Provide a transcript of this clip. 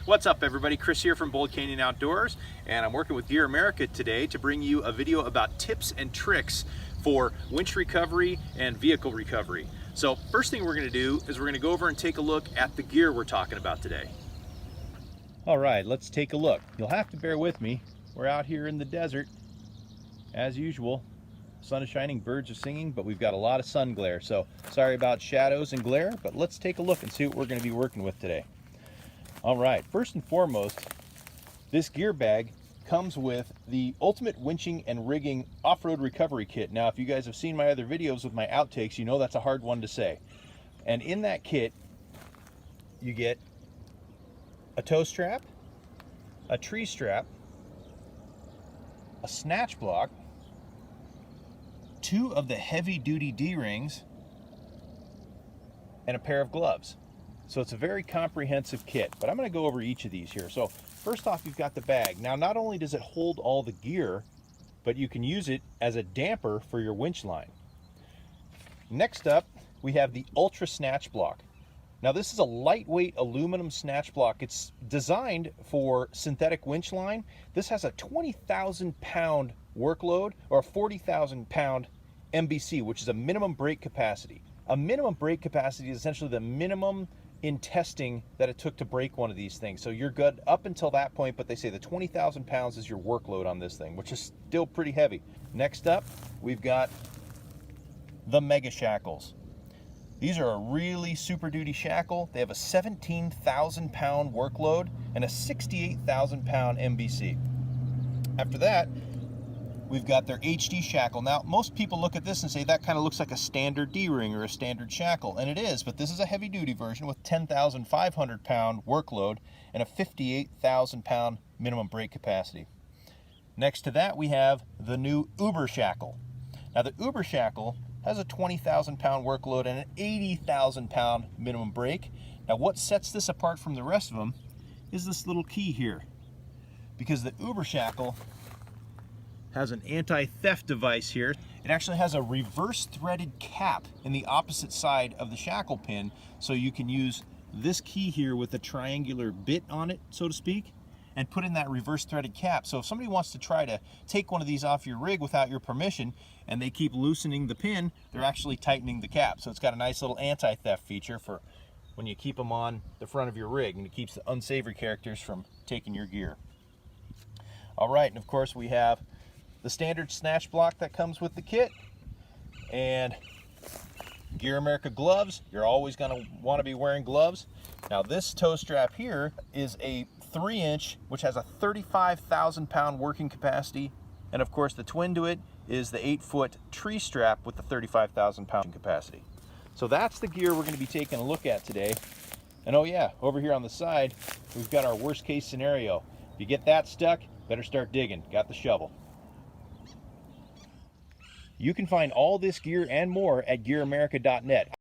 What's up everybody, Chris here from Bold Canyon Outdoors, and I'm working with GearAmerica today to bring you a video about tips and tricks for winch recovery and vehicle recovery. So first thing we're going to do is we're going to go over and take a look at the gear we're talking about today. All right, let's take a look. You'll have to bear with me. We're out here in the desert as usual. Sun is shining, birds are singing, but we've got a lot of sun glare, so sorry about shadows and glare, but let's take a look and see what we're going to be working with today. All right, first and foremost, this gear bag comes with the Ultimate Winching and Rigging Off-Road Recovery Kit. Now, if you guys have seen my other videos with my outtakes, you know that's a hard one to say. And in that kit, you get a tow strap, a tree strap, a snatch block, 2 of the heavy-duty D-rings, and a pair of gloves. So it's a very comprehensive kit, but I'm going to go over each of these here. So first off, you've got the bag. Now, not only does it hold all the gear, but you can use it as a damper for your winch line. Next up, we have the Ultra Snatch Block. Now, this is a lightweight aluminum snatch block. It's designed for synthetic winch line. This has a 20,000 pound workload or a 40,000 pound MBC, which is a minimum brake capacity. A minimum brake capacity is essentially the minimum in testing that it took to break one of these things. So you're good up until that point, but they say the 20,000 pounds is your workload on this thing, which is still pretty heavy. Next up, we've got the Mega Shackles. These are a really super duty shackle. They have a 17,000 pound workload and a 68,000 pound MBC. After that, we've got their HD shackle. Now, most people look at this and say that kind of looks like a standard D-ring or a standard shackle, and it is, but this is a heavy-duty version with 10,500 pound workload and a 58,000 pound minimum brake capacity. Next to that, we have the new Uber shackle. Now, the Uber shackle has a 20,000 pound workload and an 80,000 pound minimum brake. Now, what sets this apart from the rest of them is this little key here, because the Uber shackle has an anti-theft device here. It actually has a reverse threaded cap in the opposite side of the shackle pin, so you can use this key here with a triangular bit on it, so to speak, and put in that reverse threaded cap. So if somebody wants to try to take one of these off your rig without your permission and they keep loosening the pin, they're actually tightening the cap. So it's got a nice little anti-theft feature for when you keep them on the front of your rig, and it keeps the unsavory characters from taking your gear. All right, and of course we have the standard snatch block that comes with the kit, and GearAmerica gloves. You're always going to want to be wearing gloves. Now, this tow strap here is a 3-inch, which has a 35,000 pound working capacity, and of course the twin to it is the 8-foot tree strap with the 35,000 pound capacity. So that's the gear we're going to be taking a look at today. And oh yeah, over here on the side, we've got our worst case scenario. If you get that stuck, better start digging. Got the shovel. You can find all this gear and more at GearAmerica.net.